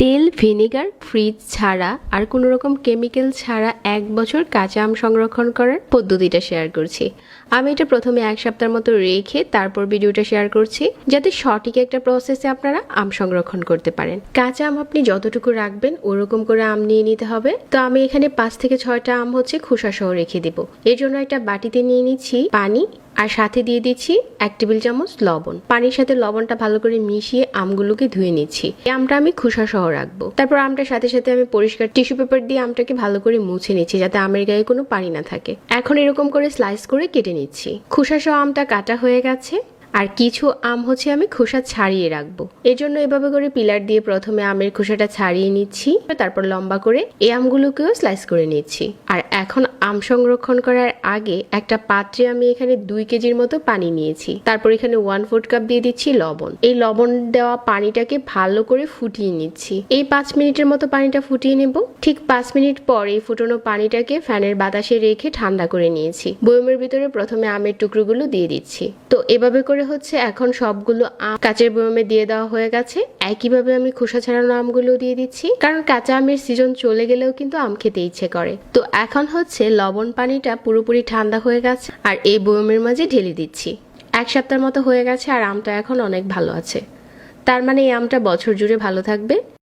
তেল, vinegar, fridge ছাড়া আর কোনো রকম কেমিক্যাল ছাড়া 1 বছর কাঁচা আম সংরক্ষণ করার পদ্ধতিটা শেয়ার করছি। আমি এটা প্রথমে 1 সপ্তাহের মতো রেখে তারপর ভিডিওটা শেয়ার করছি, যাতে সঠিক একটা প্রসেসে আপনারা আম সংরক্ষণ করতে পারেন। কাঁচা আম আপনি যতটুকু রাখবেন ওরকম করে আম নিয়ে নিতে হবে। তো আমি এখানে 5 থেকে 6টা আম হচ্ছে খোসা সহ রেখে দেব। এর জন্য একটা বাটিতে নিয়ে নিচ্ছি পানি, আর সাথে দিয়ে দিচ্ছি 1 টেবিল চামচ লবণ। পানির সাথে লবণটা ভালো করে মিশিয়ে আমগুলোকে ধুয়ে নিচ্ছি। এই আমটা আমি খোসা সহ রাখবো। তারপর আমটার সাথে সাথে আমি পরিষ্কার টিস্যু পেপার দিয়ে আমটাকে ভালো করে মুছে নিচ্ছি, যাতে আমের গায়ে কোনো পানি না থাকে। এখন এরকম করে স্লাইস করে কেটে নিচ্ছি। খোসা সহ আমটা কাটা হয়ে গেছে। আর কিছু আম হচ্ছে আমি খোসা ছাড়িয়ে রাখবো। এর জন্য এভাবে করে পিলার দিয়ে প্রথমে আমের খোসাটা ছাড়িয়ে নিচ্ছি, তারপর লম্বা করে এই আমগুলোকেও স্লাইস করে নিচ্ছি। আর এখন আম সংরক্ষণ করার আগে একটা পাত্রে আমি এখানে 2 কেজির মতো পানি নিয়েছি। তারপর এখানে 1/4 কাপ দিয়ে দিচ্ছি লবণ। এই লবণ দেওয়া পানিটাকে ভালো করে ফুটিয়ে নিচ্ছি। এই 5 মিনিটের মতো পানিটা ফুটিয়ে নেব। ঠিক 5 মিনিট পর এই ফুটানো পানিটাকে ফ্যানের বাতাসে রেখে ঠান্ডা করে নিয়েছি। বয়মের ভিতরে প্রথমে আমের টুকরোগুলো দিয়ে দিচ্ছি। তো এভাবে করে হচ্ছে এখন সবগুলো আম কাচের বয়মে দিয়ে দেওয়া হয়ে গেছে। একইভাবে আমি খোসা ছাড়ানো আমগুলো দিয়ে দিচ্ছি, কারণ কাঁচা আমের সিজন চলে গেলেও কিন্তু আম খেতে ইচ্ছে করে। তো এখন হচ্ছে লবণ পানিটা পুরোপুরি ঠান্ডা হয়ে গেছে আর এই বয়মের মাঝে ঢেলে দিচ্ছি। 1 সপ্তাহের মতো হয়ে গেছে আর আমটা এখন অনেক ভালো আছে। তার মানে এই আমটা বছর জুড়ে ভালো থাকবে।